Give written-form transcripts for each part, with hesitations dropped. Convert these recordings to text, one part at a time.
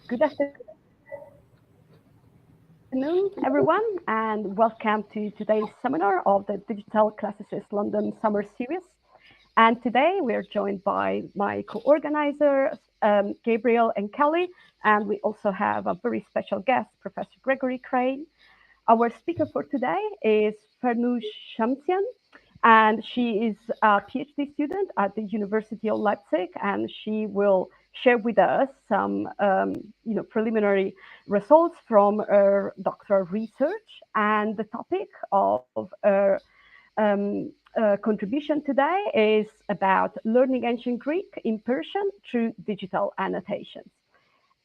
Good afternoon, everyone, and welcome to today's seminar of the Digital Classicist London Summer Series. And today we're joined by my co-organizers, Gabriel and Kelly, and we also have a very special guest, Professor Gregory Crane. Our speaker for today is Farnoosh Shamsian, and she is a PhD student at the University of Leipzig, and she will share with us some preliminary results from her doctoral research. And the topic of her contribution today is about learning ancient Greek in Persian through digital annotations.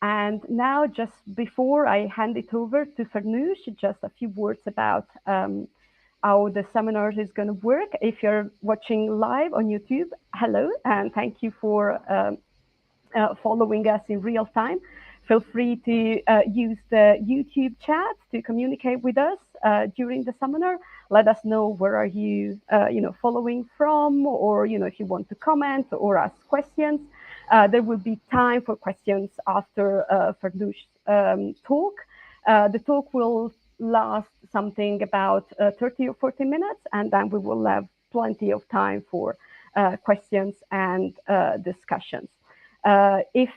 And now, just before I hand it over to Farnoosh, just a few words about how the seminar is going to work. If you're watching live on YouTube, hello, and thank you for following us in real time. Feel free to use the YouTube chat to communicate with us during the seminar. Let us know where are you, following from, or if you want to comment or ask questions. There will be time for questions after Farnoosh's talk. The talk will last something about 30 or 40 minutes, and then we will have plenty of time for questions and discussions. Yes,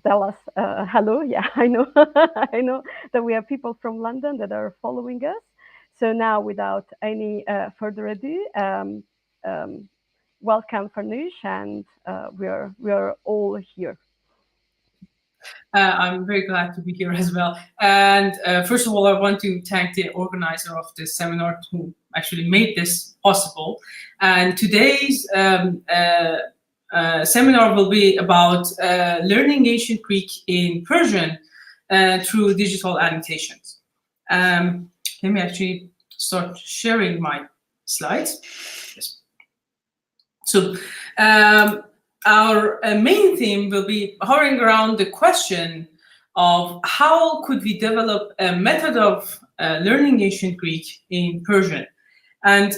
tell us hello. Yeah, I know, I know that we have people from London that are following us. So now, without any further ado, welcome, Farnoosh, and we are all here. I'm very glad to be here as well. And first of all, I want to thank the organizer of this seminar who actually made this possible. And today's seminar will be about learning ancient Greek in Persian through digital annotations. Let me actually start sharing my slides. Yes. So our main theme will be hovering around the question of how could we develop a method of learning ancient Greek in Persian. And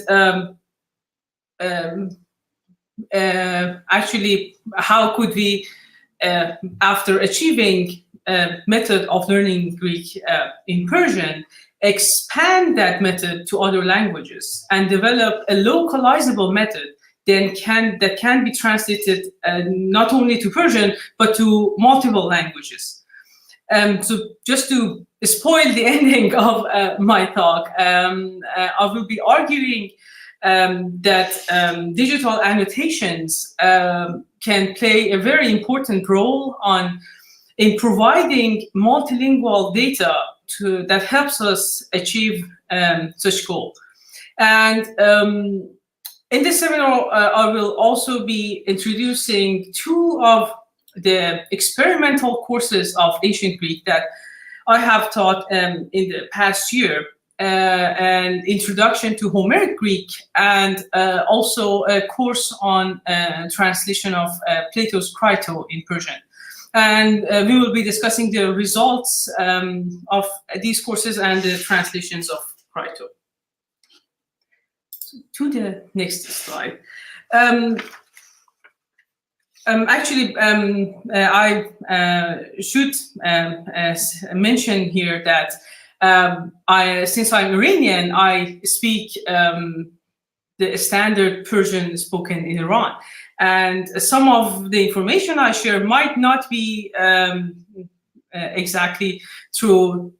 actually, how could we, after achieving a method of learning Greek in Persian, expand that method to other languages and develop a localizable method that can be translated not only to Persian, but to multiple languages. So just to spoil the ending of my talk, I will be arguing that digital annotations can play a very important role in providing multilingual data that helps us achieve such goal. And in this seminar, I will also be introducing two of the experimental courses of ancient Greek that I have taught in the past year. An introduction to Homeric Greek, and also a course on translation of Plato's Crito in Persian. And we will be discussing the results of these courses and the translations of Crito. To the next slide. Actually, I should mention here that since I'm Iranian, I speak the standard Persian spoken in Iran. And some of the information I share might not be exactly true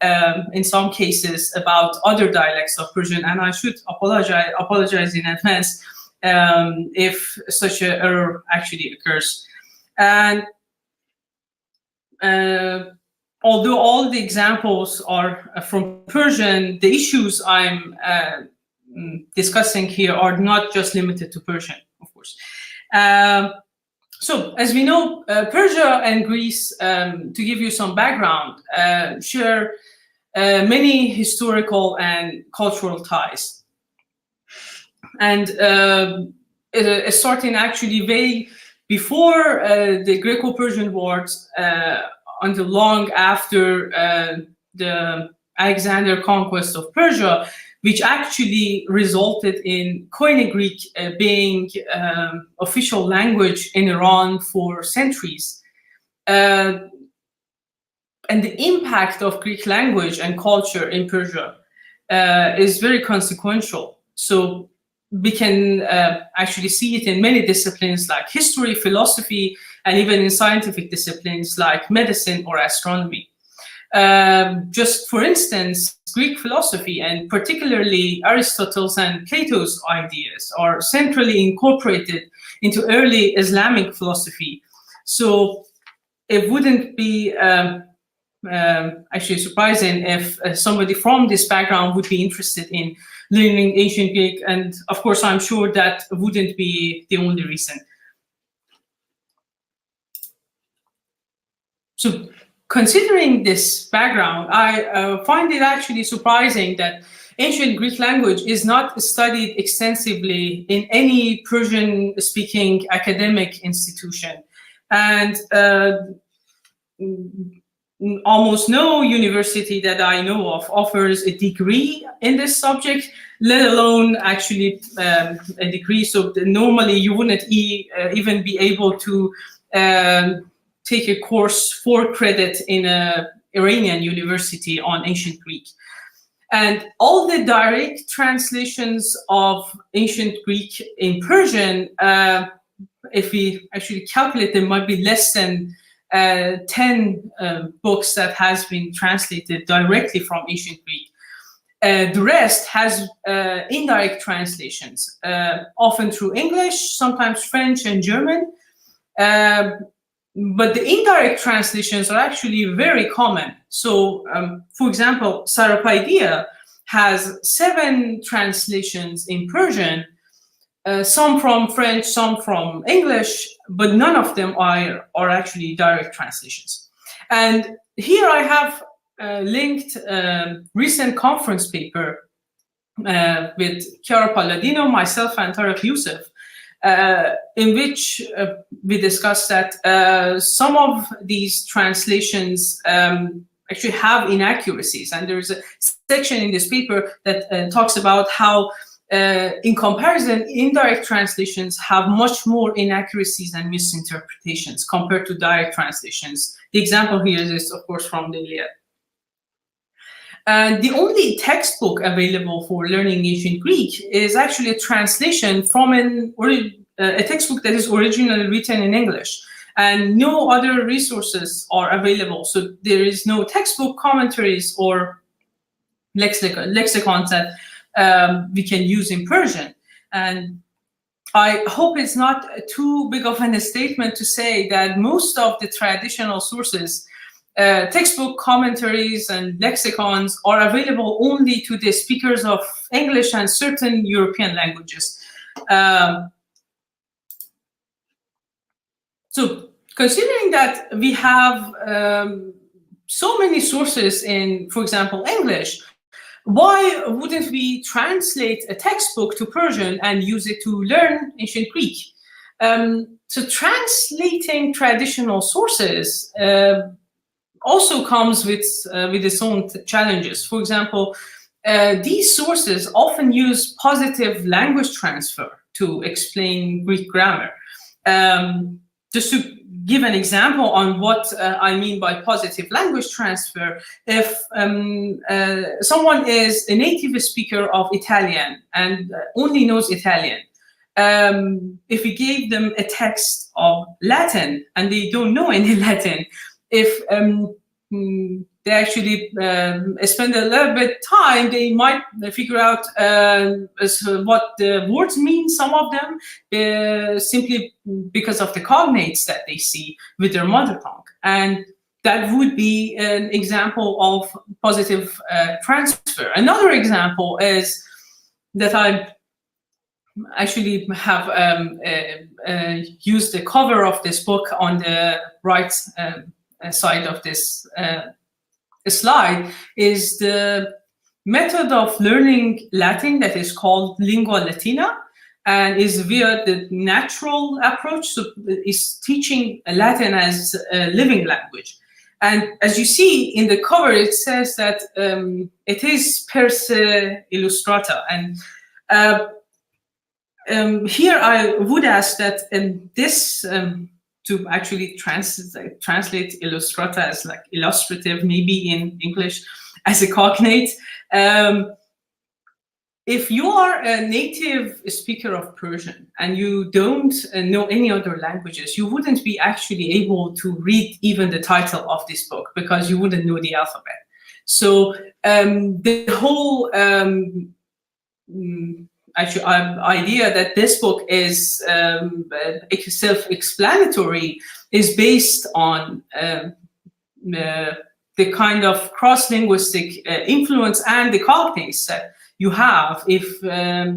in some cases about other dialects of Persian, and I should apologize in advance if such an error actually occurs. And although all the examples are from Persian, the issues I'm discussing here are not just limited to Persian, of course. So, as we know, Persia and Greece, to give you some background, share many historical and cultural ties. And starting actually way before the Greco-Persian Wars, until long after the Alexander conquest of Persia, which actually resulted in Koine Greek being official language in Iran for centuries. and the impact of Greek language and culture in Persia is very consequential. So we can actually see it in many disciplines like history, philosophy, and even in scientific disciplines like medicine or astronomy. Just for instance, Greek philosophy, and particularly Aristotle's and Plato's ideas, are centrally incorporated into early Islamic philosophy. So it wouldn't be actually surprising if somebody from this background would be interested in learning ancient Greek, and of course I'm sure that wouldn't be the only reason. So considering this background, I find it actually surprising that ancient Greek language is not studied extensively in any Persian-speaking academic institution, and almost no university that I know of offers a degree in this subject, let alone actually a degree. So normally you wouldn't even be able to take a course for credit in an Iranian university on ancient Greek. And all the direct translations of ancient Greek in Persian, if we actually calculate, there might be less than 10 books that has been translated directly from ancient Greek. The rest has indirect translations, often through English, sometimes French and German. But the indirect translations are actually very common. So, for example, Sarapaidia has 7 translations in Persian, some from French, some from English, but none of them are actually direct translations. And here I have linked a recent conference paper with Chiara Palladino, myself, and Tarek Youssef, in which we discussed that some of these translations actually have inaccuracies. And there's a section in this paper that talks about how in comparison, indirect translations have much more inaccuracies and misinterpretations compared to direct translations. The example here is, of course, from the Iliad. The only textbook available for learning ancient Greek is actually a translation from a textbook that is originally written in English, and no other resources are available. So there is no textbook, commentaries, or lexicons that we can use in Persian. And I hope it's not too big of a statement to say that most of the traditional sources, textbook, commentaries, and lexicons are available only to the speakers of English and certain European languages. So considering that we have so many sources in, for example, English, why wouldn't we translate a textbook to Persian and use it to learn ancient Greek? So translating traditional sources also comes with its own challenges. For example, these sources often use positive language transfer to explain Greek grammar. Just to give an example on what I mean by positive language transfer, if someone is a native speaker of Italian and only knows Italian, if we gave them a text of Latin and they don't know any Latin, if they actually spend a little bit time, they might figure out what the words mean, some of them, simply because of the cognates that they see with their mother tongue. And that would be an example of positive transfer. Another example is that I actually have used the cover of this book on the right side of this slide, is the method of learning Latin that is called lingua latina, and is via the natural approach. So it's teaching Latin as a living language. And as you see in the cover, it says that it is per se illustrata. And here I would ask that this to actually translate illustrata as like illustrative, maybe in English as a cognate. If you are a native speaker of Persian and you don't know any other languages, you wouldn't be actually able to read even the title of this book because you wouldn't know the alphabet. So the whole idea that this book is self-explanatory is based on the kind of cross-linguistic influence and the cognates that you have if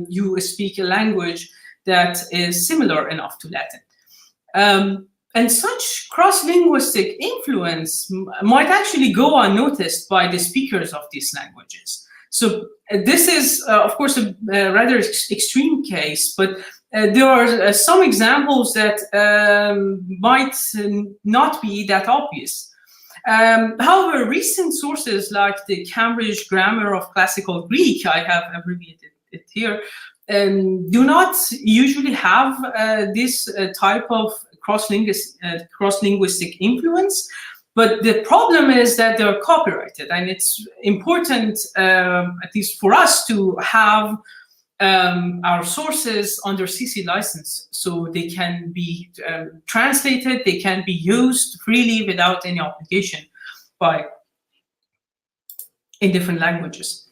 you speak a language that is similar enough to Latin. And such cross-linguistic influence might actually go unnoticed by the speakers of these languages. So this is, of course, a rather extreme case, but there are some examples that might not be that obvious. However, recent sources like the Cambridge Grammar of Classical Greek, I have abbreviated it here, do not usually have this type of cross-linguistic influence. But the problem is that they're copyrighted, and it's important, at least for us, to have our sources under CC license, so they can be translated, they can be used freely without any obligation in different languages.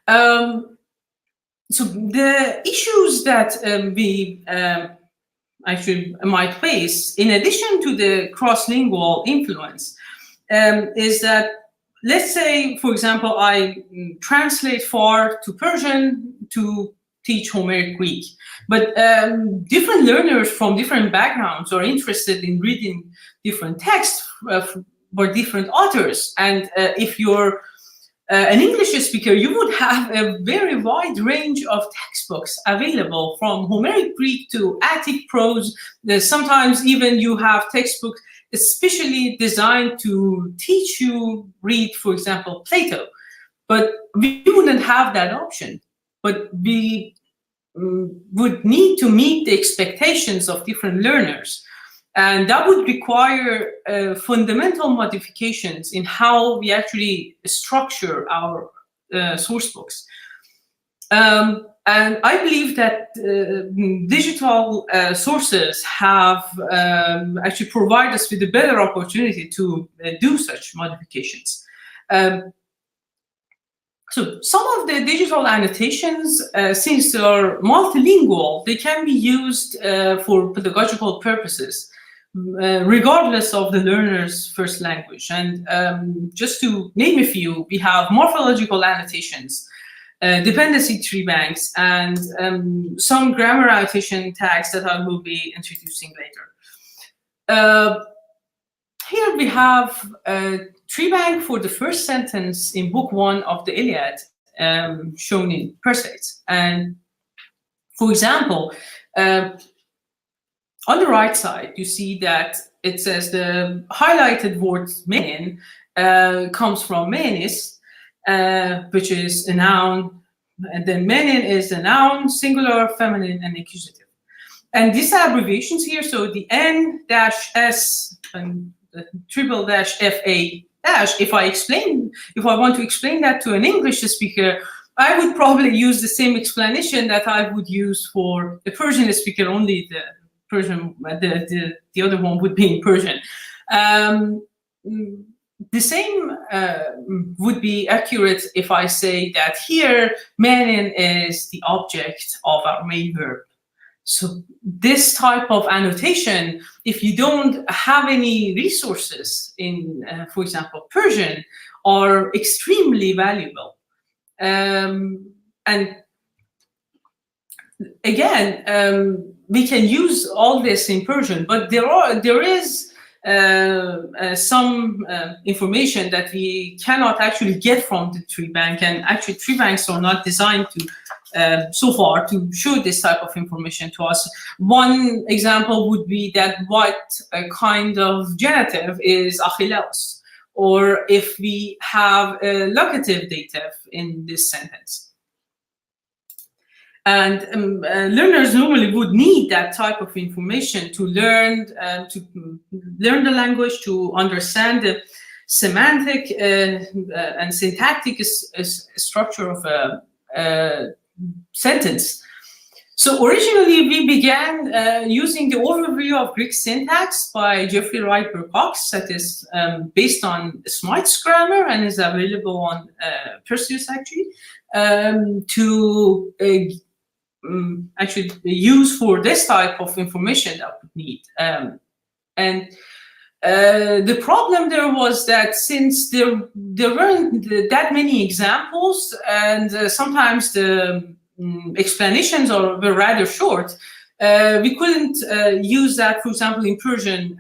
So the issues that we actually might face, in addition to the cross-lingual influence, is that, let's say, for example, I translate FAR to Persian to teach Homeric Greek, but different learners from different backgrounds are interested in reading different texts by different authors. And if you're an English speaker, you would have a very wide range of textbooks available, from Homeric Greek to Attic prose. Sometimes even you have textbooks especially designed to teach you read, for example, Plato. But we wouldn't have that option. But we would need to meet the expectations of different learners. And that would require fundamental modifications in how we actually structure our source books. And I believe that digital sources have actually provided us with a better opportunity to do such modifications. So some of the digital annotations, since they are multilingual, they can be used for pedagogical purposes, regardless of the learner's first language. And just to name a few, we have morphological annotations, dependency tree banks, and some grammar annotation tags that I will be introducing later. Here we have a tree bank for the first sentence in Book 1 of the Iliad, shown in perseids. And for example, on the right side, you see that it says the highlighted word menin comes from menis, which is a noun, and then menin is a noun, singular, feminine, and accusative. And these are abbreviations here, so the N-S and the _FA dash, if I want to explain that to an English speaker, I would probably use the same explanation that I would use for the Persian speaker, only the Persian, the other one would be in Persian. The same would be accurate if I say that here menin is the object of our main verb. So this type of annotation, if you don't have any resources in, for example, Persian, are extremely valuable. And again, we can use all this in Persian, but there is some information that we cannot actually get from the tree bank, and actually tree banks are not designed to so far to show this type of information to us. One example would be that what kind of genitive is Achilleus, or if we have a locative dative in this sentence. And learners normally would need that type of information to learn the language, to understand the semantic and syntactic structure of a sentence. So originally, we began using the overview of Greek syntax by Geoffrey Wright Burcox, that is based on Smythe's grammar and is available on Perseus, actually, to actually use for this type of information that we need. And the problem there was that since there weren't that many examples, and sometimes the explanations were rather short, we couldn't use that, for example, in Persian,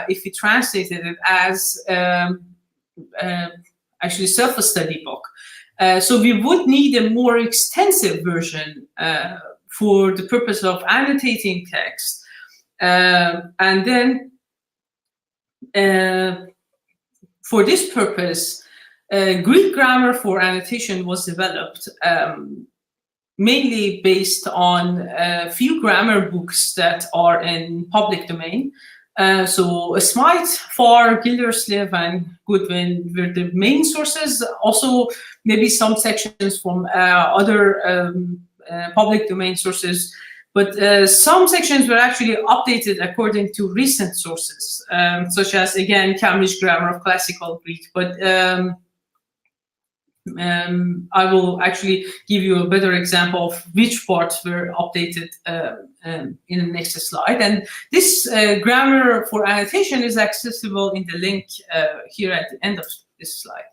if we translated it as actually self-study book. So we would need a more extensive version for the purpose of annotating text. And then for this purpose, Greek grammar for annotation was developed, mainly based on a few grammar books that are in public domain. So Smythe, Farr, Gildersleeve, and Goodwin were the main sources. Also, maybe some sections from other public domain sources, but some sections were actually updated according to recent sources, such as, again, Cambridge Grammar of Classical Greek. But I will actually give you a better example of which parts were updated in the next slide. And this grammar for annotation is accessible in the link here at the end of this slide.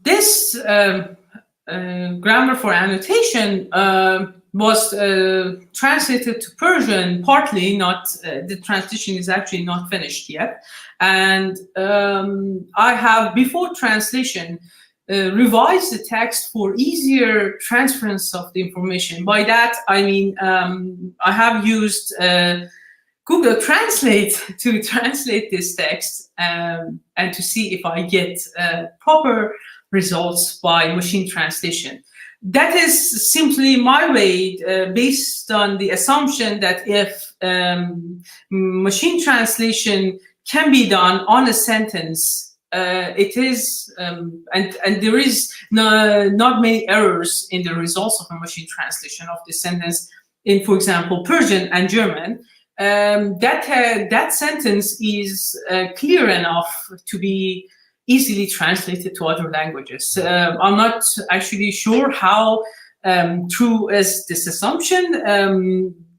This grammar for annotation was translated to Persian, partly, not the translation is actually not finished yet. And I have, before translation, revised the text for easier transference of the information. By that, I mean, I have used Google Translate to translate this text and to see if I get proper results by machine translation. That is simply my way, based on the assumption that if machine translation can be done on a sentence, it is, and there is not many errors in the results of a machine translation of the sentence in, for example, Persian and German. That sentence is clear enough to be easily translated to other languages. I'm not actually sure how true is this assumption.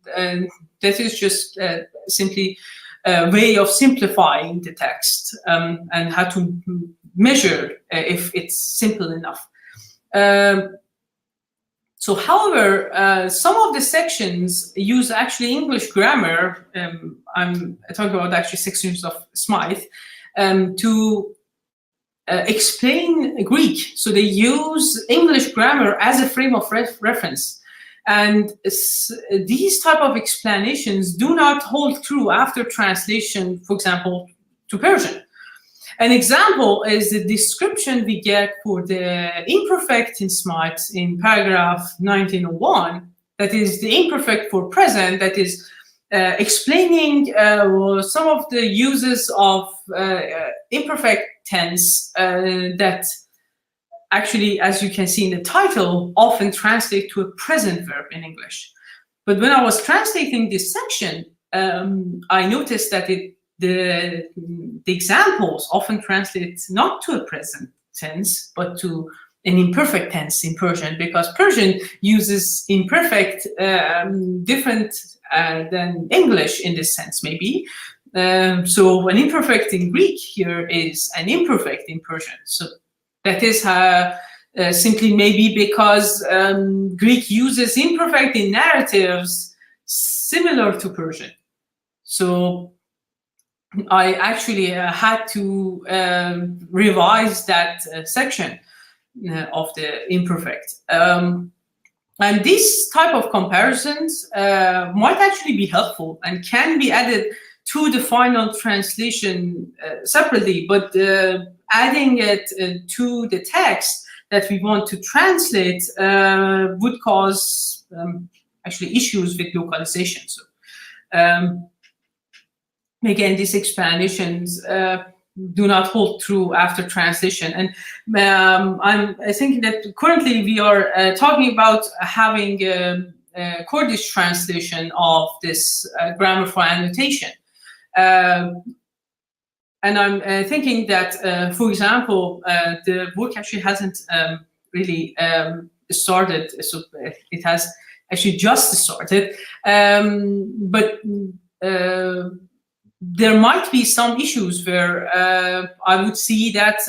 That is just simply a way of simplifying the text and how to measure if it's simple enough. So, however, some of the sections use actually English grammar. I'm talking about actually sections of Smythe to explain Greek. So they use English grammar as a frame of reference. And these type of explanations do not hold true after translation, for example, to Persian. An example is the description we get for the imperfect in Smythe in paragraph 1901, that is the imperfect for present, that is explaining some of the uses of imperfect tense that actually, as you can see in the title, often translate to a present verb in English. But when I was translating this section, I noticed that the examples often translate not to a present tense, but to an imperfect tense in Persian, because Persian uses imperfect different than English in this sense, maybe. So an imperfect in Greek here is an imperfect in Persian. So that is simply maybe because Greek uses imperfect in narratives similar to Persian. So I actually had to revise that section of the imperfect. And these type of comparisons might actually be helpful and can be added to the final translation separately, but adding it to the text that we want to translate would cause actually issues with localization. So again, these explanations do not hold true after translation. And I'm thinking that currently we are talking about having a Kurdish translation of this grammar for annotation. And I'm thinking that, for example, the work actually hasn't really started, so it has actually just started, but there might be some issues where I would see that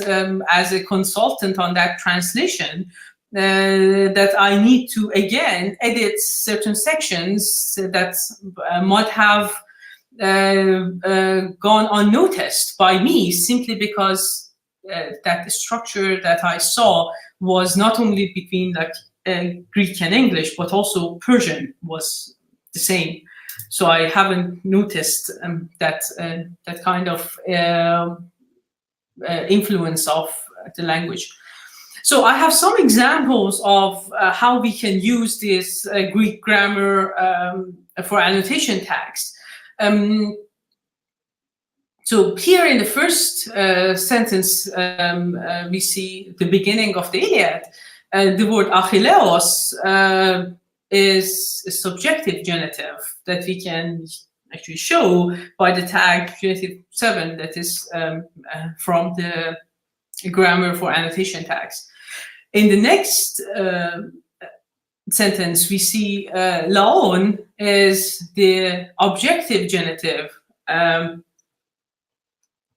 as a consultant on that translation, that I need to again edit certain sections that might have gone unnoticed by me, simply because that structure that I saw was not only between like Greek and English, but also Persian was the same. So I haven't noticed that kind of influence of the language. So I have some examples of how we can use this Greek grammar for annotation tags. So here in the first sentence, we see the beginning of the Iliad. The word achilleos is a subjective genitive that we can actually show by the tag genitive 7 that is from the grammar for annotation tags. In the next sentence, we see laon is the objective genitive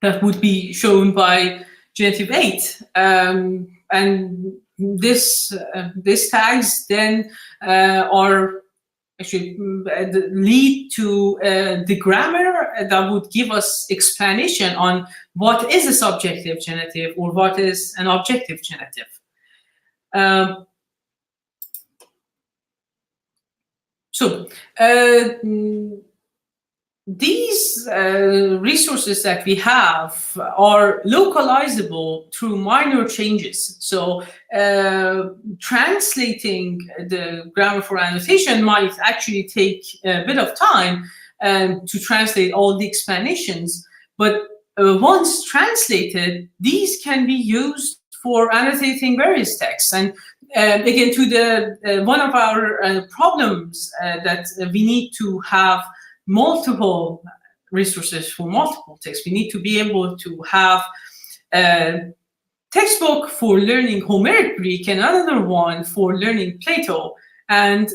that would be shown by genitive 8. And this tags then are actually lead to the grammar that would give us explanation on what is a subjective genitive or what is an objective genitive. So these resources that we have are localizable through minor changes. So translating the grammar for annotation might actually take a bit of time to translate all the explanations. But once translated, these can be used for annotating various texts. And again, to the one of our problems that we need to have multiple resources for multiple texts. We need to be able to have a textbook for learning Homeric Greek and another one for learning Plato, and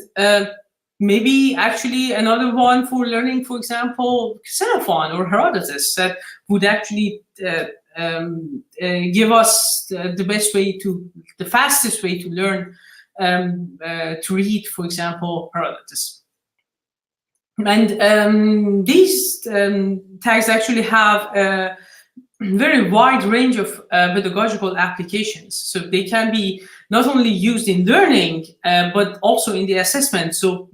maybe actually another one for learning, for example, Xenophon or Herodotus, that would actually give us the best way to, the fastest way to learn to read, for example, Herodotus. And these tags actually have a very wide range of pedagogical applications. So they can be not only used in learning, but also in the assessment. So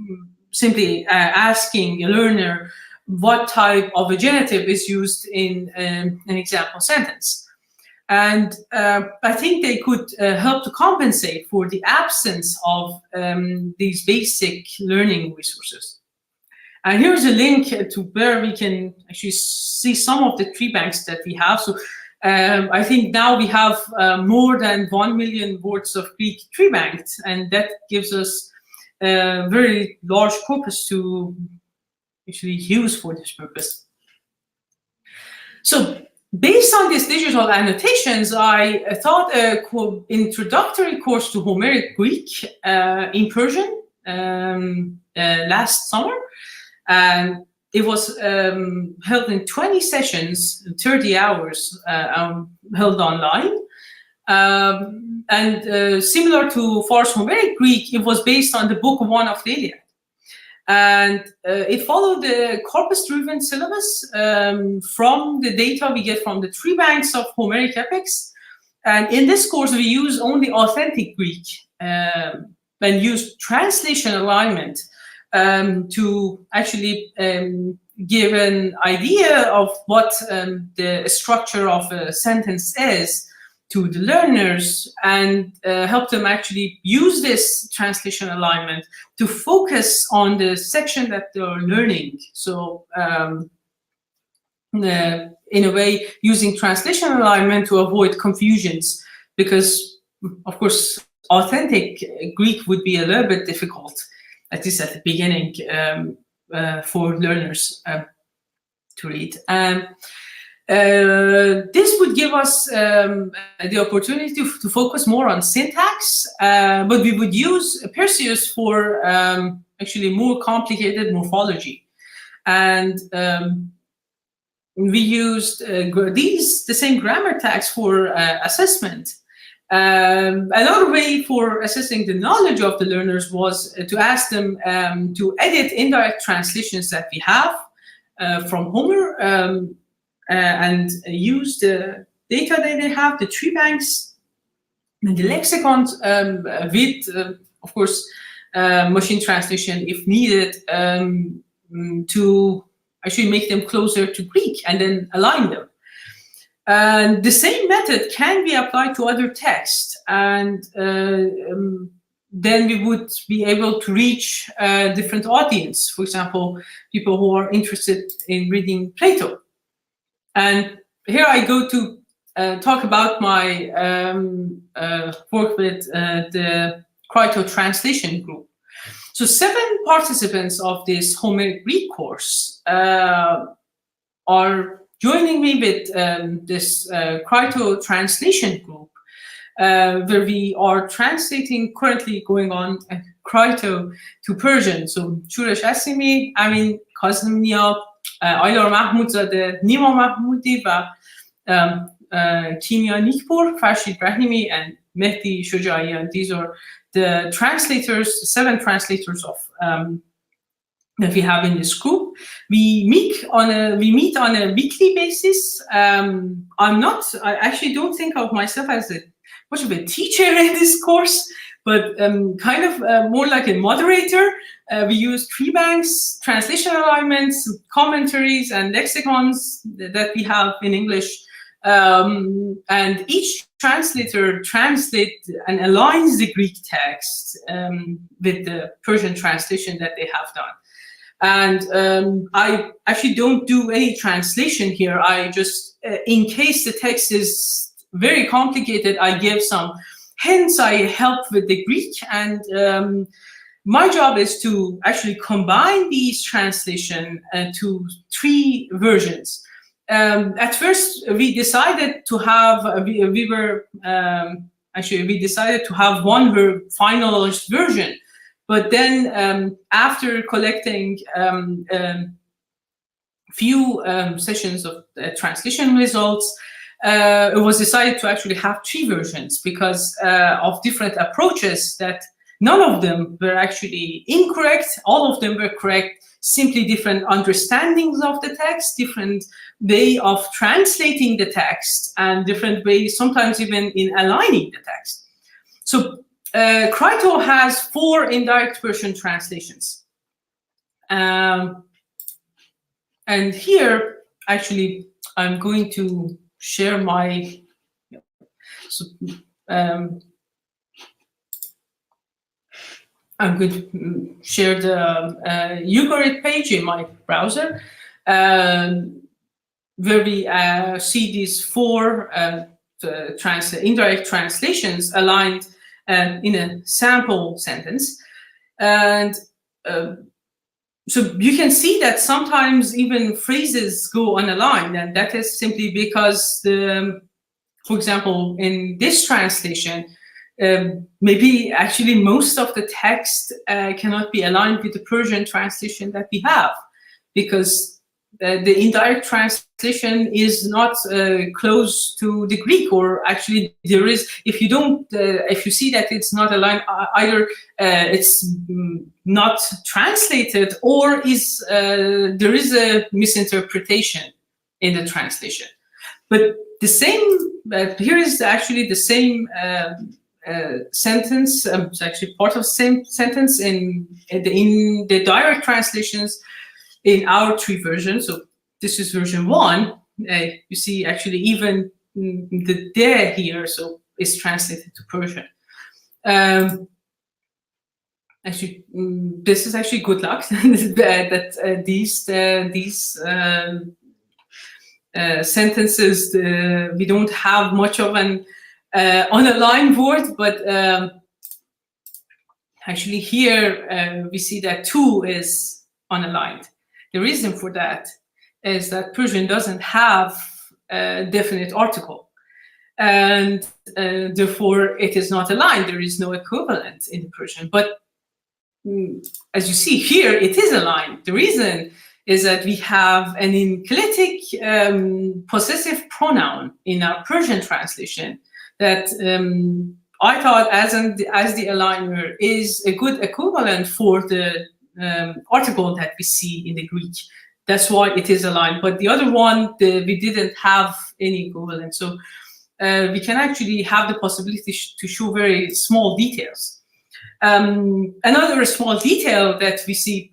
simply asking a learner what type of a genitive is used in an example sentence. And I think they could help to compensate for the absence of these basic learning resources. And here's a link to where we can actually see some of the tree banks that we have. So I think now we have more than 1 million words of Greek tree banked, and that gives us a very large corpus to actually use for this purpose. So based on these digital annotations, I taught an introductory course to Homeric Greek in Persian last summer. And it was held in 20 sessions, 30 hours, held online. And similar to Far's Homeric Greek, it was based on the book 1 of the Iliad. And it followed the corpus-driven syllabus from the data we get from the tree banks of Homeric epics. And in this course, we use only authentic Greek and use translation alignment to actually give an idea of what the structure of a sentence is to the learners and help them actually use this translation alignment to focus on the section that they're learning. So in a way, using translation alignment to avoid confusions, because of course authentic Greek would be a little bit difficult, at least at the beginning, for learners to read. This would give us the opportunity to focus more on syntax, but we would use Perseus for actually more complicated morphology. And we used the same grammar tags for assessment. Another way for assessing the knowledge of the learners was to ask them to edit indirect translations that we have from Homer and use the data that they have, the tree banks, and the lexicons with, of course, machine translation if needed, to actually make them closer to Greek and then align them. And the same method can be applied to other texts, and then we would be able to reach a different audience. For example, people who are interested in reading Plato. And here I go to talk about my work with the Crito translation group. So 7 participants of this Homeric Greek course are joining me with this Crito translation group, where we are translating, currently going on Crito to Persian. So Shuresh Asimi, Amin Kazimia, Aylar Mahmudzadeh, Nima Mahmoudi, Kimia Nikpur, Farshid Brahimi, and Mehdi Shojaian. These are the translators, 7 translators of that we have in this group. We meet on a weekly basis. I actually don't think of myself as much of a teacher in this course, but kind of more like a moderator. We use tree banks, translation alignments, commentaries, and lexicons that we have in English. And each translator translates and aligns the Greek text with the Persian translation that they have done. And I actually don't do any translation here. I just, in case the text is very complicated, I give some hints, I help with the Greek, and my job is to actually combine these translations to 3 versions. At first, we decided to have, we decided to have one finalized version. But then after collecting few sessions of translation results, it was decided to actually have 3 versions because of different approaches that none of them were actually incorrect. All of them were correct, simply different understandings of the text, different way of translating the text, and different ways, sometimes even in aligning the text. So Crito has 4 indirect Persian translations. And here, actually, I'm going to share my, I'm going to share the Ugarit page in my browser, where we see these 4 indirect translations aligned in a sample sentence. And so you can see that sometimes even phrases go unaligned, and that is simply because, for example, in this translation, maybe actually most of the text cannot be aligned with the Persian translation that we have, because the indirect translation is not close to the Greek, or actually there is, if you see that it's not aligned, either it's not translated, or is there is a misinterpretation in the translation. But the same, here is actually the same sentence, it's actually part of the same sentence in the direct translations in our 3 versions. So this is version 1. You see actually even the de here, so is translated to Persian. Actually, this is actually good luck that these sentences, we don't have much of an unaligned word, but actually here we see that to is unaligned. The reason for that is that Persian doesn't have a definite article, and therefore it is not aligned. There is no equivalent in Persian. But as you see here, it is aligned. The reason is that we have an enclitic possessive pronoun in our Persian translation that I thought as the aligner is a good equivalent for the article that we see in the Greek. That's why it is aligned. But the other one, we didn't have any equivalent. So we can actually have the possibility to show very small details. Another small detail that we see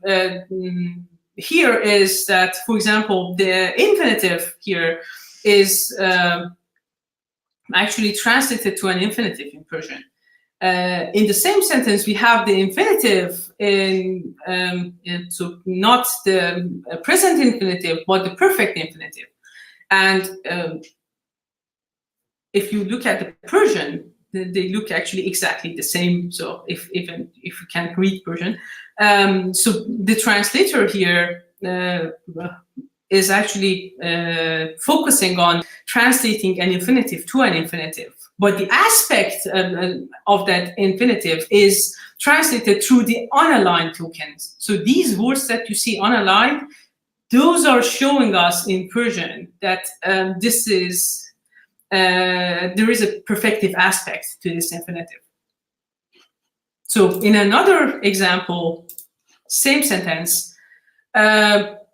here is that, for example, the infinitive here is actually translated to an infinitive in Persian. In the same sentence, we have the infinitive so not the present infinitive, but the perfect infinitive. And if you look at the Persian, they look actually exactly the same. So even if you can't read Persian, so the translator here is actually focusing on translating an infinitive to an infinitive. But the aspect of that infinitive is translated through the unaligned tokens. So these words that you see unaligned, those are showing us in Persian that this is there is a perfective aspect to this infinitive. So in another example, same sentence,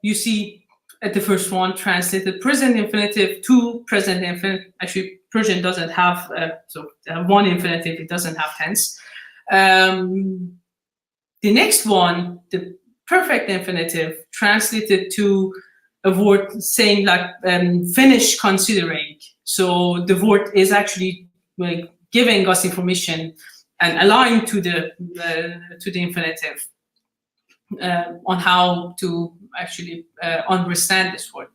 you see at the first one translated present infinitive to present infinitive. Actually, Persian doesn't have one infinitive; it doesn't have tense. The next one, the perfect infinitive, translated to a word saying like finish considering. So the word is actually giving us information and aligned to the infinitive on how to actually understand this word.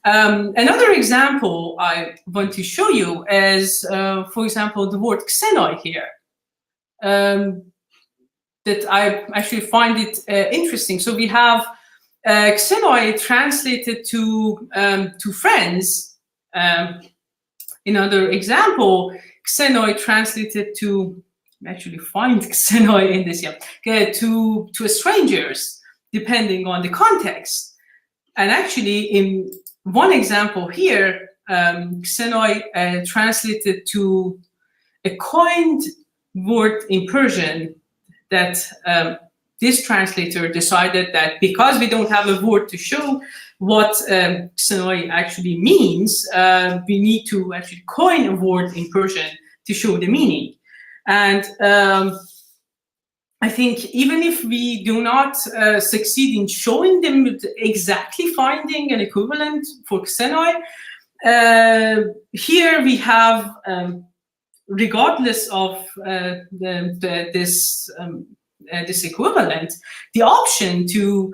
Another example I want to show you is, for example, the word xenoi here. That I actually find it interesting. So we have xenoi translated to friends. Another example, xenoi translated to, actually find xenoi in this, to strangers, depending on the context. And actually, in one example here, xenoi translated to a coined word in Persian that this translator decided that because we don't have a word to show what xenoi actually means, we need to actually coin a word in Persian to show the meaning. And I think even if we do not succeed in showing them exactly finding an equivalent for xenoi, here we have, regardless of this equivalent, the option to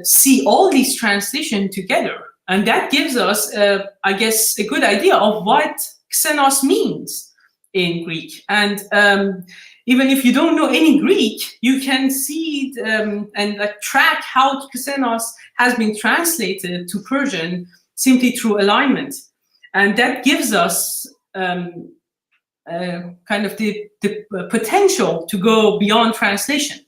see all these translations together. And that gives us, I guess, a good idea of what xenos means in Greek. And even if you don't know any Greek, you can see and track how xenos has been translated to Persian simply through alignment. And that gives us kind of the potential to go beyond translation.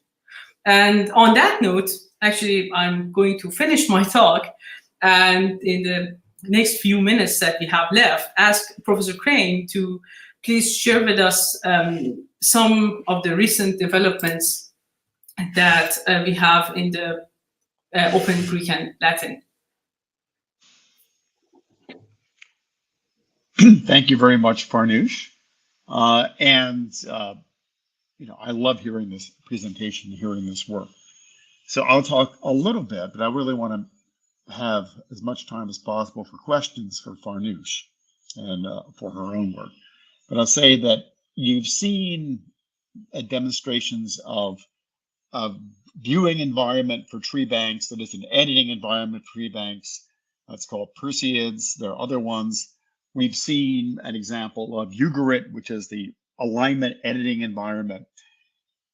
And on that note, actually, I'm going to finish my talk, and in the next few minutes that we have left, ask Professor Crane to please share with us some of the recent developments that we have in the Open Greek and Latin. Thank you very much, Farnoosh. You know, I love hearing this presentation, hearing this work. So I'll talk a little bit, but I really want to have as much time as possible for questions for Farnoosh. and for her own work. But I'll say that you've seen demonstrations of viewing environment for tree banks. That is an editing environment for tree banks. That's called Perseids. There are other ones. We've seen an example of Ugarit, which is the alignment editing environment.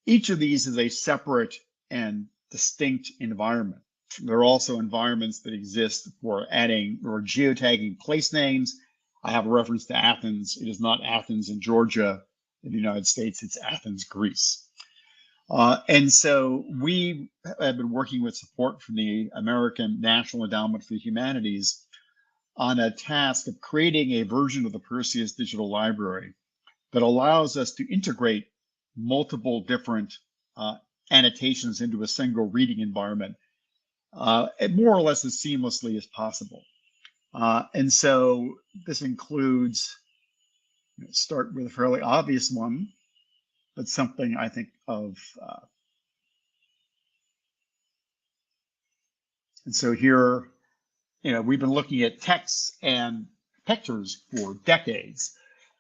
Each of these is a separate and distinct environment. There are also environments that exist for adding or geotagging place names. I have a reference to Athens. It is not Athens in Georgia in the United States, it's Athens, Greece. And so we have been working with support from the American National Endowment for the Humanities on a task of creating a version of the Perseus Digital Library that allows us to integrate multiple different annotations into a single reading environment, more or less as seamlessly as possible. And so this includes, start with a fairly obvious one, but something I think of. And so here, we've been looking at texts and pictures for decades.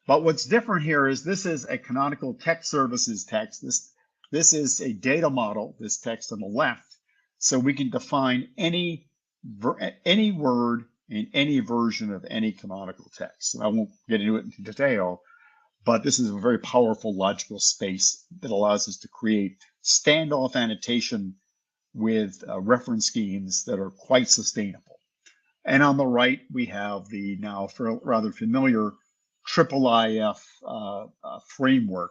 But what's different here is this is a canonical text services text. This is a data model, this text on the left. So we can define any word in any version of any canonical text. And I won't get into it in detail, but this is a very powerful logical space that allows us to create standoff annotation with reference schemes that are quite sustainable. And on the right, we have the now rather familiar IIIF framework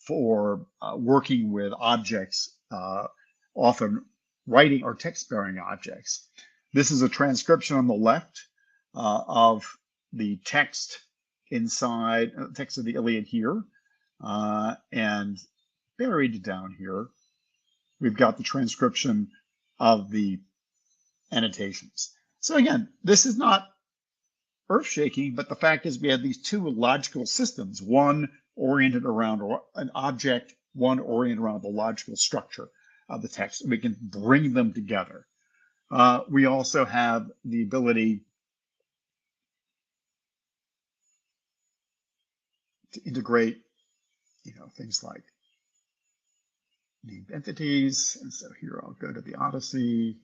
for working with objects, often writing or text-bearing objects. This is a transcription on the left of the text inside, text of the Iliad here, and buried down here, we've got the transcription of the annotations. So again, this is not earth-shaking, but the fact is we have these two logical systems, one oriented around an object, one oriented around the logical structure of the text. We can bring them together. We also have the ability to integrate, things like named entities. And so here I'll go to the Odyssey.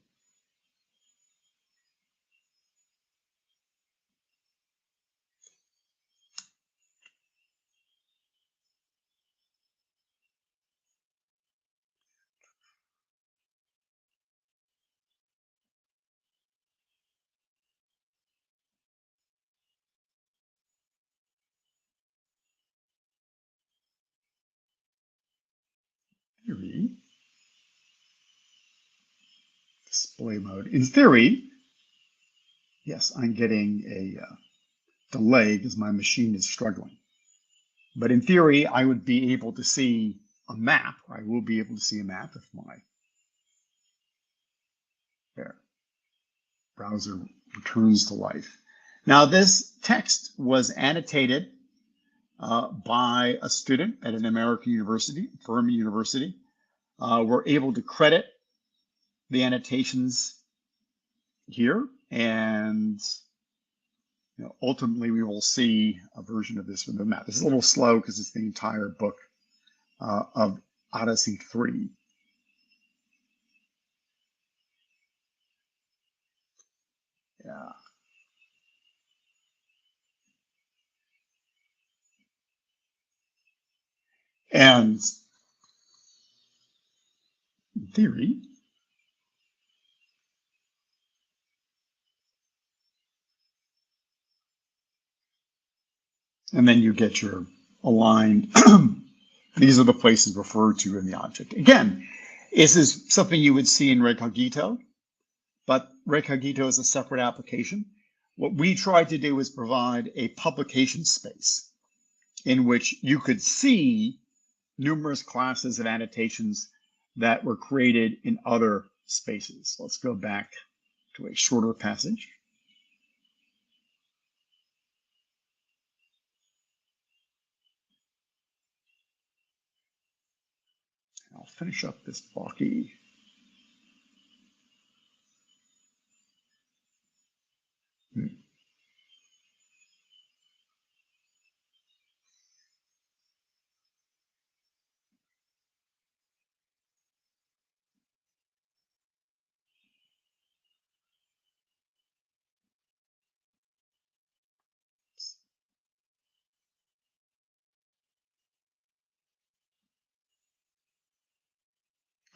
Theory, display mode. In theory, yes, I'm getting a delay because my machine is struggling. But in theory, I would be able to see a map. I will be able to see a map if my browser returns to life. Now, this text was annotated by a student at an American university, Furman University. We're able to credit the annotations here, and ultimately we will see a version of this with the map. This is a little slow because it's the entire book of Odyssey 3. Yeah. And in theory, and then you get your aligned. These are the places referred to in the object. Again, this is something you would see in Recogito, but Recogito is a separate application. What we tried to do is provide a publication space in which you could see numerous classes of annotations that were created in other spaces. Let's go back to a shorter passage. I'll finish up this blocky.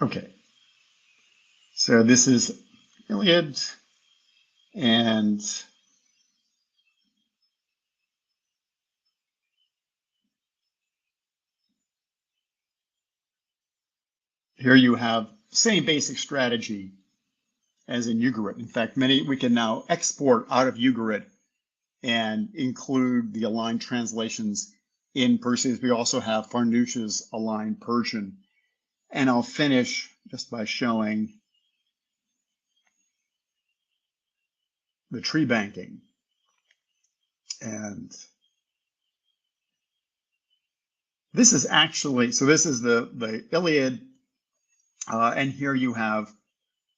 Okay, so this is Iliad, and here you have same basic strategy as in Ugarit. In fact, we can now export out of Ugarit and include the aligned translations in Persian. We also have Farnoosh's aligned Persian. And I'll finish just by showing the tree banking. And this is actually, so this is the Iliad, and here you have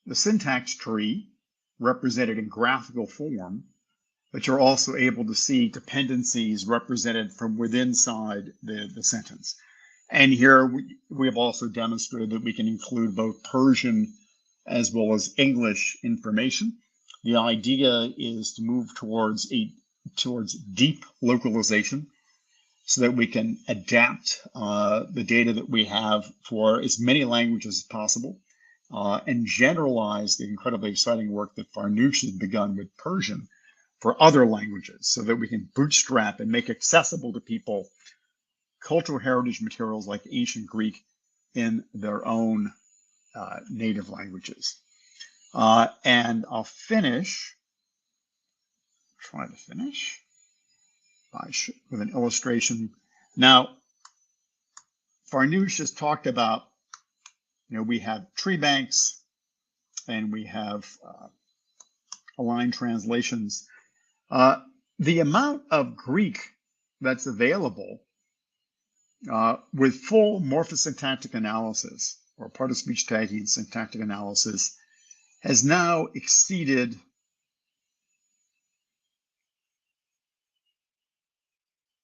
the syntax tree represented in graphical form, but you're also able to see dependencies represented from within inside the sentence. And here we have also demonstrated that we can include both Persian as well as English information. The idea is to move towards deep localization so that we can adapt the data that we have for as many languages as possible, and generalize the incredibly exciting work that Farnoosh has begun with Persian for other languages, so that we can bootstrap and make accessible to people cultural heritage materials like ancient Greek in their own native languages. And I'll try to finish with an illustration. Now, Farnoosh has talked about, we have tree banks and we have aligned translations. The amount of Greek that's available with full morphosyntactic analysis or part-of-speech tagging and syntactic analysis has now exceeded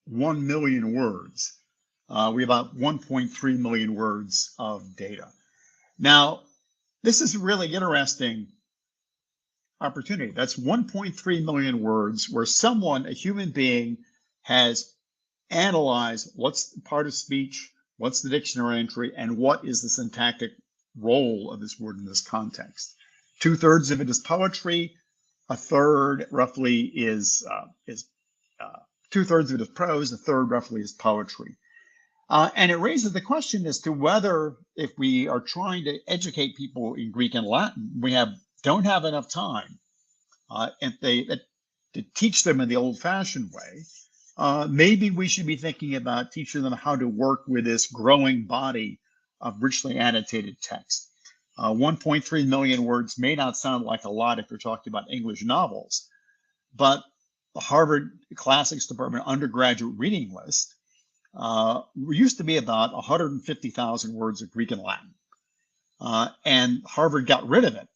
1 million words. We have about 1.3 million words of data. Now, this is a really interesting opportunity. That's 1.3 million words where someone, a human being, has analyzed what's the part of speech, what's the dictionary entry, and what is the syntactic role of this word in this context. 2/3 of it is poetry. A third roughly is 2/3 of it is prose. A third roughly is poetry. And it raises the question as to whether, if we are trying to educate people in Greek and Latin, we don't have enough time to teach them in the old-fashioned way. Maybe we should be thinking about teaching them how to work with this growing body of richly annotated text. 1.3 million words may not sound like a lot if you're talking about English novels, but the Harvard Classics Department undergraduate reading list used to be about 150,000 words of Greek and Latin. And Harvard got rid of it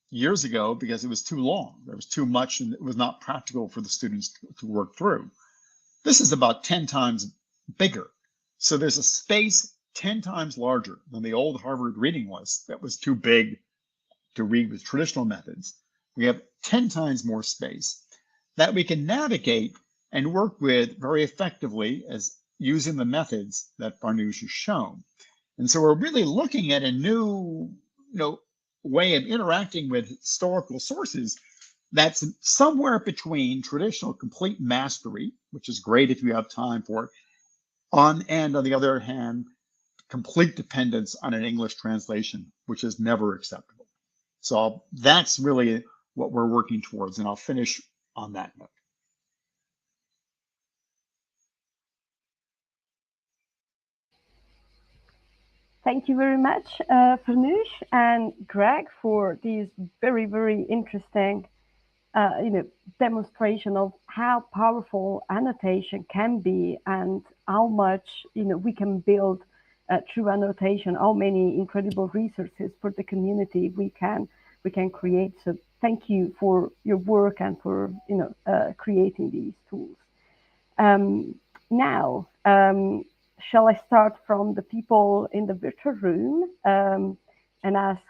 years ago because it was too long. There was too much and it was not practical for the students to work through. This is about 10 times bigger. So there's a space 10 times larger than the old Harvard reading list that was too big to read with traditional methods. We have 10 times more space that we can navigate and work with very effectively as using the methods that Farnoosh has shown. And so we're really looking at a new way of interacting with historical sources that's somewhere between traditional complete mastery, which is great if you have time for it, and on the other hand, complete dependence on an English translation, which is never acceptable. So that's really what we're working towards, and I'll finish on that note. Thank you very much, Farnoosh and Greg, for these very, very interesting demonstration of how powerful annotation can be and how much we can build through annotation, how many incredible resources for the community we can create. So thank you for your work and for creating these tools. Now, shall I start from the people in the virtual room and ask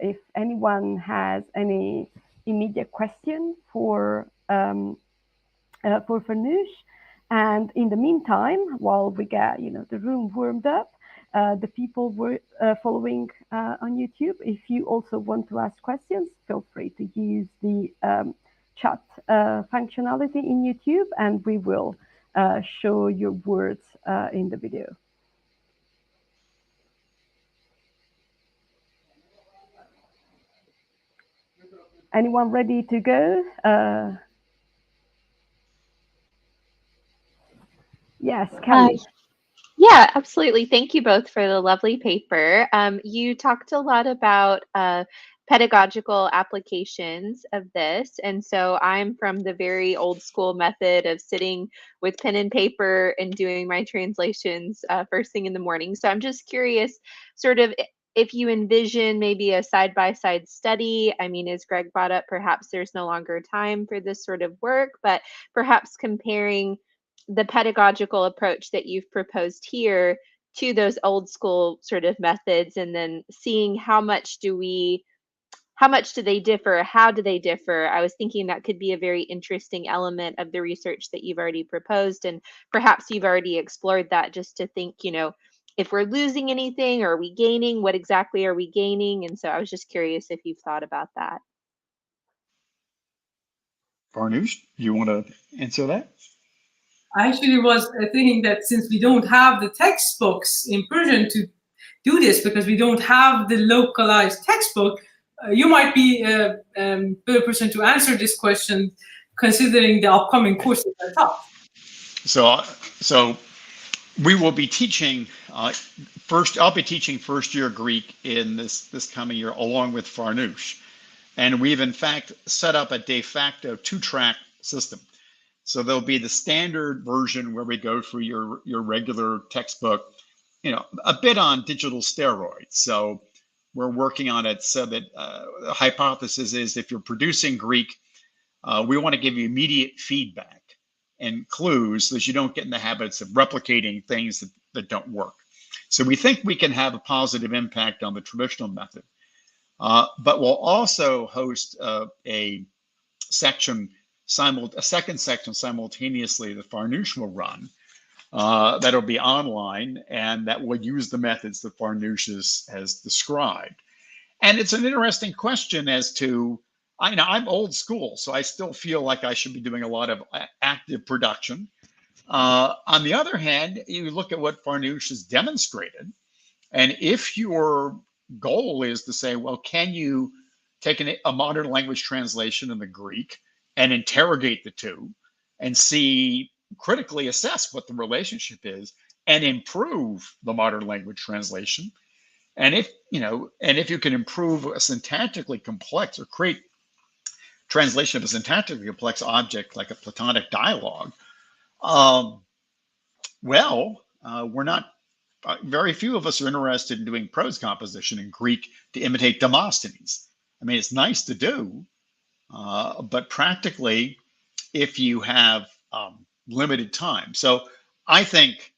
if anyone has any immediate question for Farnoosh? And in the meantime, while we get the room warmed up, the people were following on YouTube. If you also want to ask questions, feel free to use the chat functionality in YouTube, and we will show your words in the video. Anyone ready to go? Yes, Kelly. Yeah, absolutely. Thank you both for the lovely paper. You talked a lot about pedagogical applications of this. And so I'm from the very old school method of sitting with pen and paper and doing my translations first thing in the morning. So I'm just curious, sort of, if you envision maybe a side-by-side study. I mean, as Greg brought up, perhaps there's no longer time for this sort of work, but perhaps comparing the pedagogical approach that you've proposed here to those old school sort of methods, and then seeing how much do they differ? How do they differ? I was thinking that could be a very interesting element of the research that you've already proposed, and perhaps you've already explored that, just to think, if we're losing anything, or are we gaining? What exactly are we gaining? And so I was just curious if you've thought about that. Farnoosh, you want to answer that? I actually was thinking that since we don't have the textbooks in Persian to do this, because we don't have the localized textbook, you might be a better person to answer this question, considering the upcoming courses are taught. So we will be teaching I'll be teaching first year Greek in this coming year, along with Farnoosh. And we've in fact set up a de facto 2-track system. So there'll be the standard version where we go through your regular textbook, a bit on digital steroids. So we're working on it so that the hypothesis is, if you're producing Greek, we want to give you immediate feedback and clues so that you don't get in the habits of replicating things that don't work. So we think we can have a positive impact on the traditional method. But we'll also host a second section simultaneously that Farnoosh will run, that'll be online, and that will use the methods that Farnoosh has described. And it's an interesting question as to, I'm old school, so I still feel like I should be doing a lot of active production. On the other hand, you look at what Farnoosh has demonstrated, and if your goal is to say, well, can you take a modern language translation in the Greek and interrogate the two and critically assess what the relationship is and improve the modern language translation, and if you can improve a syntactically complex, or create translation of a syntactically complex object like a Platonic dialogue, we're not. Very few of us are interested in doing prose composition in Greek to imitate Demosthenes. I mean, it's nice to do, but practically, if you have limited time. So I think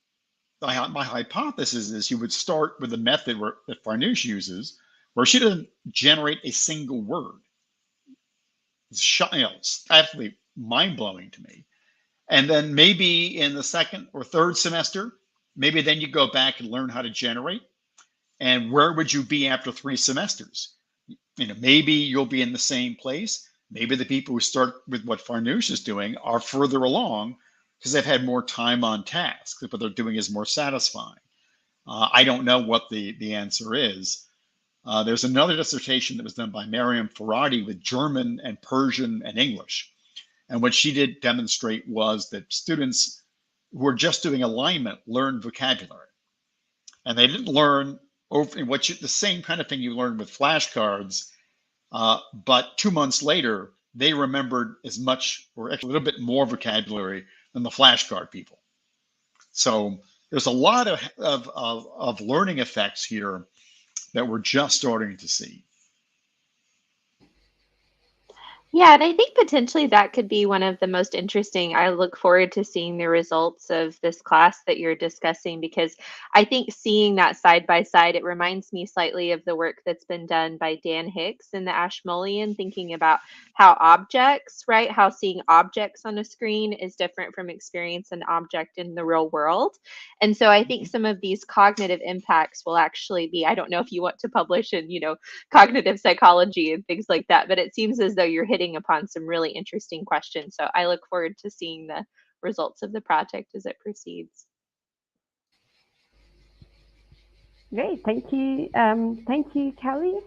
my hypothesis is you would start with a method that Farnoosh uses, where she doesn't generate a single word. It's absolutely mind-blowing to me. And then maybe in the second or third semester, maybe then you go back and learn how to generate. And where would you be after 3 semesters? Maybe you'll be in the same place. Maybe the people who start with what Farnoosh is doing are further along because they've had more time on task. What they're doing is more satisfying. I don't know what the answer is. There's another dissertation that was done by Miriam Faradi with German and Persian and English. And what she did demonstrate was that students who are just doing alignment learned vocabulary. And they didn't learn the same kind of thing you learn with flashcards, but 2 months later, they remembered as much, or actually a little bit more vocabulary than the flashcard people. So there's a lot of learning effects here that we're just starting to see. Yeah, and I think potentially that could be one of the most interesting. I look forward to seeing the results of this class that you're discussing, because I think seeing that side by side, it reminds me slightly of the work that's been done by Dan Hicks in the Ashmolean, thinking about how objects, right? How seeing objects on a screen is different from experience an object in the real world. And so I think some of these cognitive impacts will actually be, I don't know if you want to publish in, cognitive psychology and things like that, but it seems as though you're hitting upon some really interesting questions. So I look forward to seeing the results of the project as it proceeds. Great, thank you, Kelly.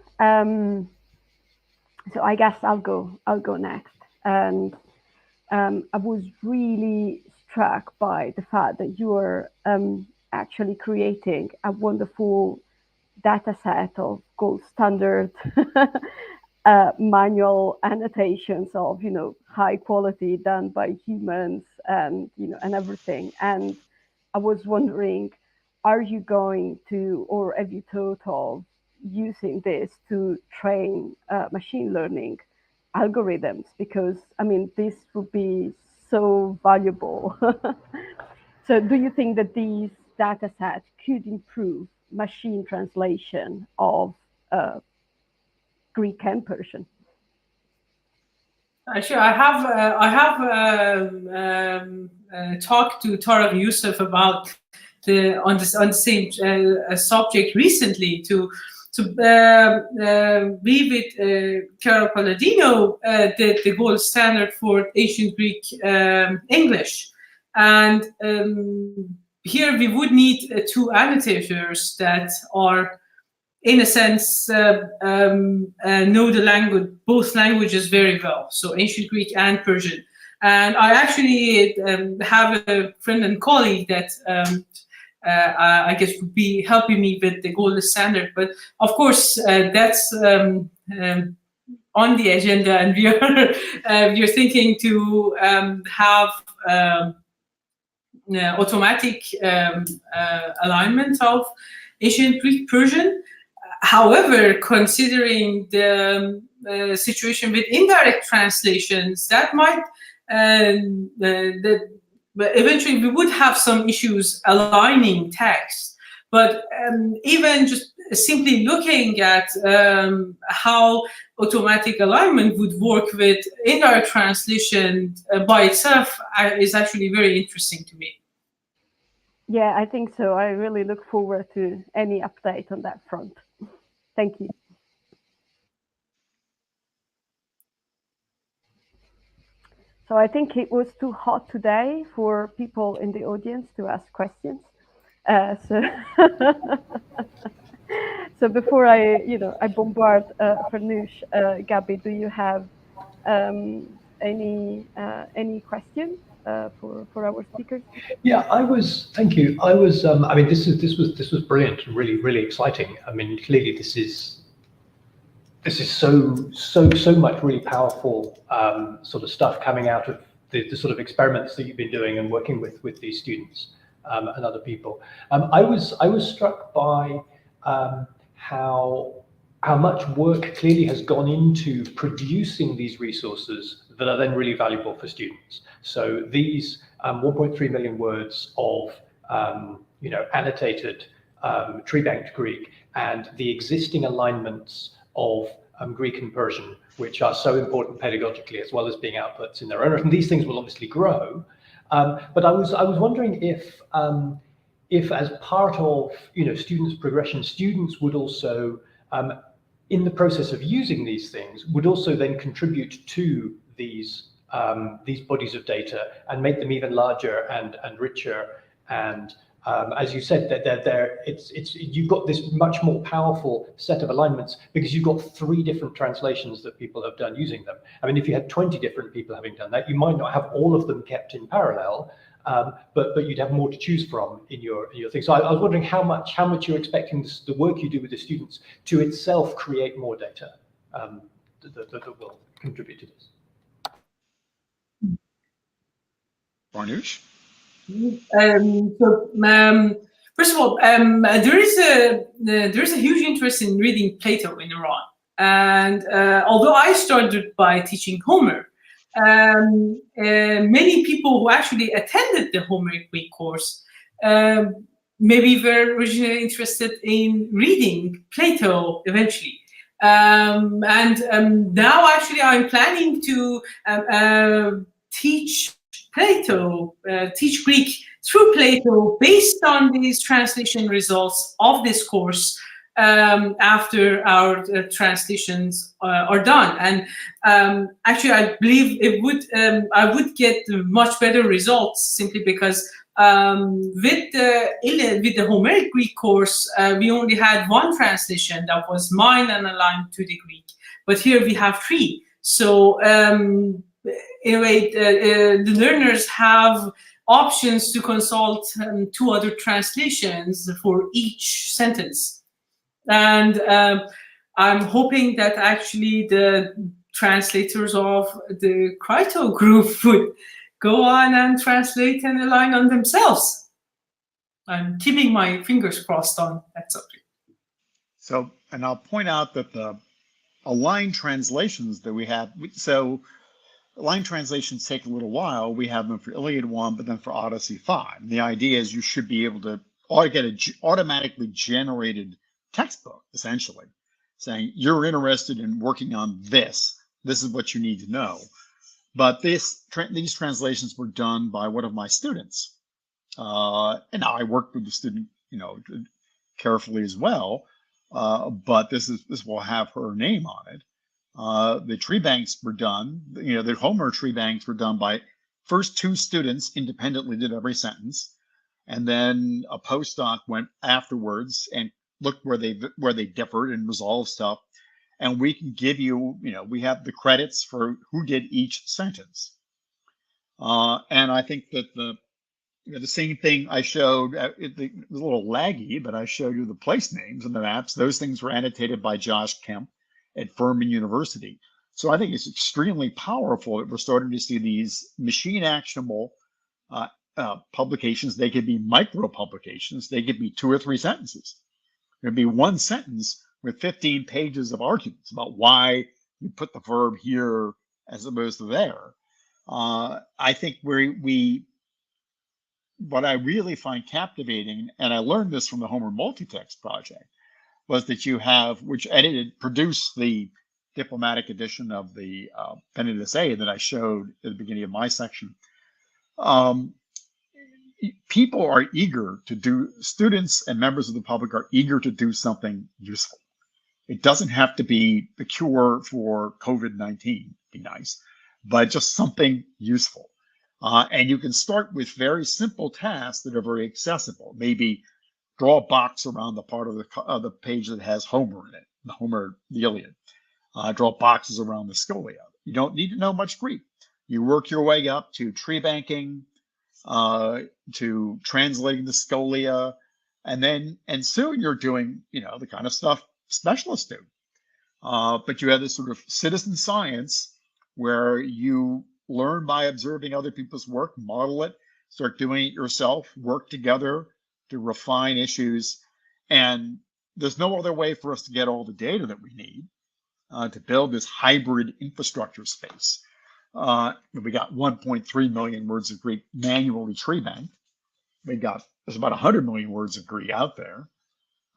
So I guess I'll go next. And I was really struck by the fact that you are actually creating a wonderful data set of gold standard manual annotations of high quality done by humans, and and everything. And I was wondering, are you going to, or have you thought of using this to train machine learning algorithms? Because I mean, this would be so valuable. So do you think that these data sets could improve machine translation of Greek and Persian? Actually, I have talked to Tarek Youssef about on the same subject recently to be with Caro Palladino, the gold standard for ancient Greek English, and here we would need two annotators that are, in a sense, know the language, both languages very well, so ancient Greek and Persian. And I actually have a friend and colleague that I guess would be helping me with the gold standard. But of course, that's on the agenda, and we are thinking to have automatic alignment of ancient Greek Persian. However, considering the situation with indirect translations, that might eventually we would have some issues aligning text. But even just simply looking at how automatic alignment would work with indirect translation by itself is actually very interesting to me. Yeah, I think so. I really look forward to any update on that front. Thank you. So I think it was too hot today for people in the audience to ask questions. So, so before I bombard Farnoosh, Gabby, do you have any questions for our speakers? Yeah, thank you. I mean, this was brilliant and really exciting. I mean, clearly this is so much really powerful sort of stuff coming out of the sort of experiments that you've been doing and working with these students and other people. I was struck by how much work clearly has gone into producing these resources that are then really valuable for students. So these 1.3 million words of annotated tree-banked Greek and the existing alignments of Greek and Persian, which are so important pedagogically as well as being outputs in their own right. And these things will obviously grow. But I was wondering if as part of students' progression, students would also in the process of using these things would also then contribute to these bodies of data and make them even larger and richer. And as you said, that you've got this much more powerful set of alignments because you've got 3 different translations that people have done using them. I mean, if you had 20 different people having done that, you might not have all of them kept in parallel, but you'd have more to choose from in your thing. So I was wondering how much you're expecting the work you do with the students to itself create more data that will contribute to this. Farnoosh? First of all, there is a huge interest in reading Plato in Iran. And although I started by teaching Homer, many people who actually attended the Homeric Greek course maybe were originally interested in reading Plato eventually. Now actually I'm planning to teach Plato, teach Greek through Plato based on these translation results of this course after our translations are done. And actually, I believe it would I would get much better results simply because with the Homeric Greek course, we only had one translation that was mine and aligned to the Greek, but here we have three. So in a way, the learners have options to consult two other translations for each sentence. And I'm hoping that actually the translators of the Crito group would go on and translate and align on themselves. I'm keeping my fingers crossed on that subject. So, and I'll point out that the aligned translations that we have, so aligned translations take a little while. We have them for Iliad 1, but then for Odyssey 5. And the idea is you should be able to get an automatically generated textbook, essentially, saying you're interested in working on this. This is what you need to know. But these translations were done by one of my students, and I worked with the student, carefully as well. But this will have her name on it. The tree banks were done. The Homer tree banks were done by first two students independently did every sentence, and then a postdoc went afterwards and looked where they differed and resolved stuff. And we can give you, we have the credits for who did each sentence. And I think that the same thing I showed, it was a little laggy, but I showed you the place names and the maps. Those things were annotated by Josh Kemp at Furman University. So I think it's extremely powerful that we're starting to see these machine actionable publications. They could be micro publications. They could be 2 or 3 sentences. There'd be one sentence with 15 pages of arguments about why you put the verb here as opposed to there. I think what I really find captivating, and I learned this from the Homer Multitext project, was that you have, which produced the diplomatic edition of the Benedictus A that I showed at the beginning of my section. People are eager to do, students and members of the public are eager to do something useful. It doesn't have to be the cure for COVID-19, be nice, but just something useful. And you can start with very simple tasks that are very accessible. Maybe draw a box around the part of the page that has Homer in it, the Iliad. Draw boxes around the Scholia. You don't need to know much Greek. You work your way up to tree banking, to translating the Scholia, and soon you're doing, the kind of stuff specialists do. But you have this sort of citizen science where you learn by observing other people's work, model it, start doing it yourself, work together to refine issues. And there's no other way for us to get all the data that we need to build this hybrid infrastructure space. We got 1.3 million words of Greek manually tree banked. There's about 100 million words of Greek out there.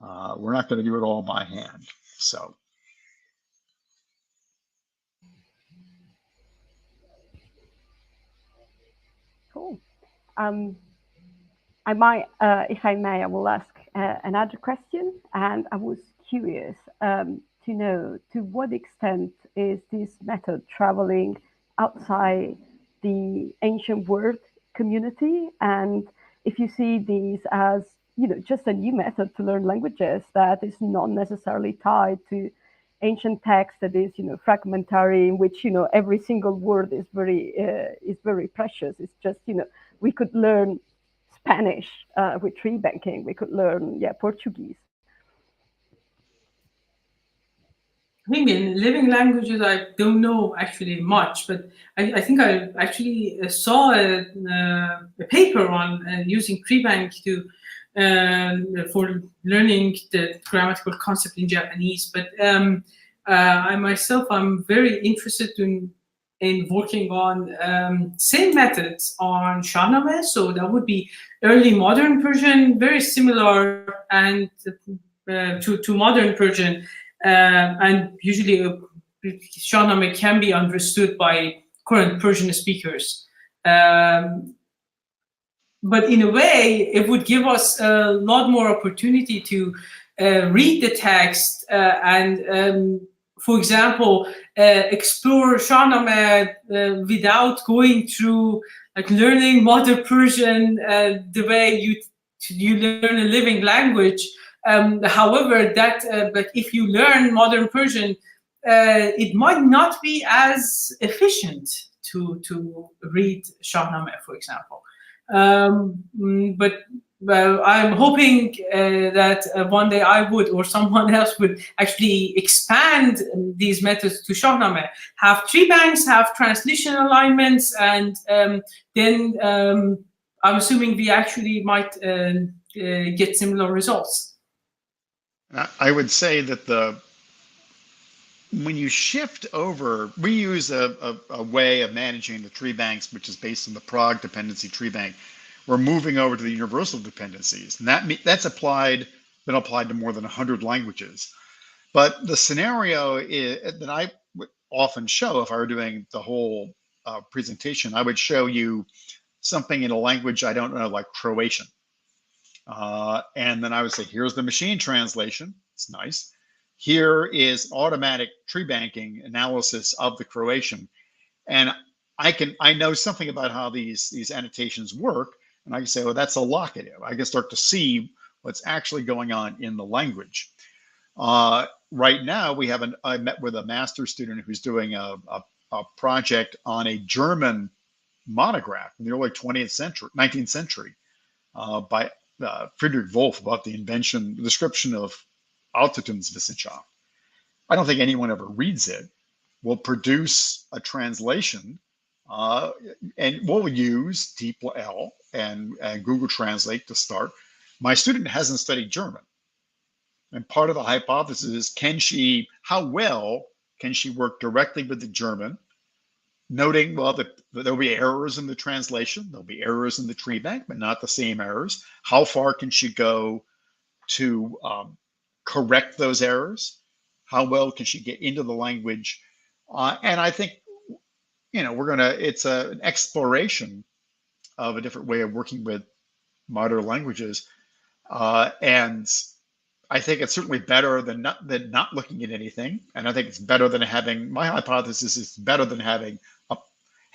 We're not going to do it all by hand. So. Cool. I might, if I may, I will ask another question. And I was curious to know to what extent is this method traveling outside the ancient world community, and if you see these as just a new method to learn languages that is not necessarily tied to ancient text that is fragmentary, in which every single word is very precious. It's just we could learn Spanish with tree banking. We could learn Portuguese. I think in living languages, I don't know actually much, but I think I actually saw a paper on using tree bank for learning the grammatical concept in Japanese. But I myself, I'm very interested in working on same methods on Shahnameh. So that would be early modern Persian, very similar and to modern Persian, and usually Shahnameh can be understood by current Persian speakers. But in a way, it would give us a lot more opportunity to read the text and, for example, explore Shahnameh without going through like learning modern Persian the way you learn a living language. However, but if you learn modern Persian, it might not be as efficient to read Shahnameh, for example. But well, I'm hoping that one day I would, or someone else would, actually expand these methods to Shahnameh, have tree banks, have translation alignments, and then I'm assuming we actually might get similar results. I would say that when you shift over, we use a way of managing the tree banks, which is based on the Prague dependency tree bank. We're moving over to the universal dependencies, and that's been applied to more than 100 languages. But the scenario that I would often show, if I were doing the whole presentation, I would show you something in a language I don't know, like Croatian. And then I would say, here's the machine translation. It's nice. Here is automatic tree banking analysis of the Croatian. And I know something about how these annotations work. And I can say, well, that's a locative. I can start to see what's actually going on in the language. Right now, I met with a master's student who's doing a project on a German monograph in the early 19th century by Friedrich Wolf about the description of Altertumswissenschaft. I don't think anyone ever reads it. We'll produce a translation and we'll use DeepL and Google Translate to start. My student hasn't studied German. And part of the hypothesis is, how well can she work directly with the German, noting, well, that there'll be errors in the translation, there'll be errors in the tree bank, but not the same errors. How far can she go to correct those errors? How well can she get into the language? And I think, it's an exploration of a different way of working with modern languages. And I think it's certainly better than not looking at anything. And I think it's better than my hypothesis is better than having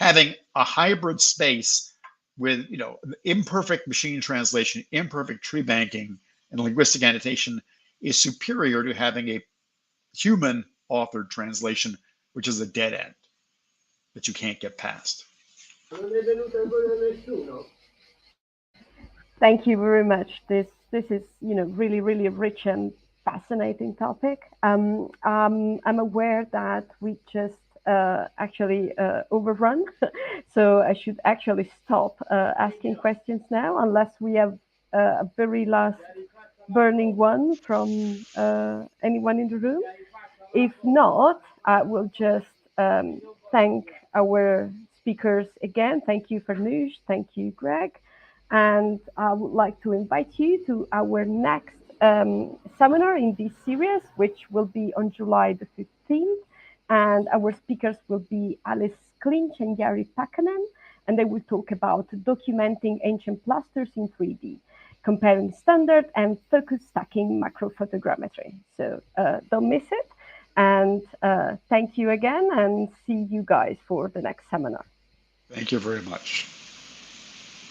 a hybrid space with, imperfect machine translation, imperfect tree banking, and linguistic annotation is superior to having a human authored translation, which is a dead end that you can't get past. Thank you very much. This is really, really rich and fascinating topic. I'm aware that we just actually overrun, so I should actually stop asking questions now, unless we have a very last burning one from anyone in the room. If not, I will just thank our speakers again. Thank you, Farnoosh. Thank you, Greg. And I would like to invite you to our next seminar in this series, which will be on July the 15th. And our speakers will be Alice Clinch and Jari Pakanen, and they will talk about documenting ancient plasters in 3D, comparing standard and focus stacking macrophotogrammetry. So don't miss it. And thank you again, and see you guys for the next seminar. Thank you very much.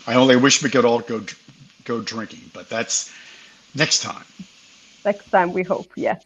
I only wish we could all go drinking, but that's next time. Next time, we hope, yes.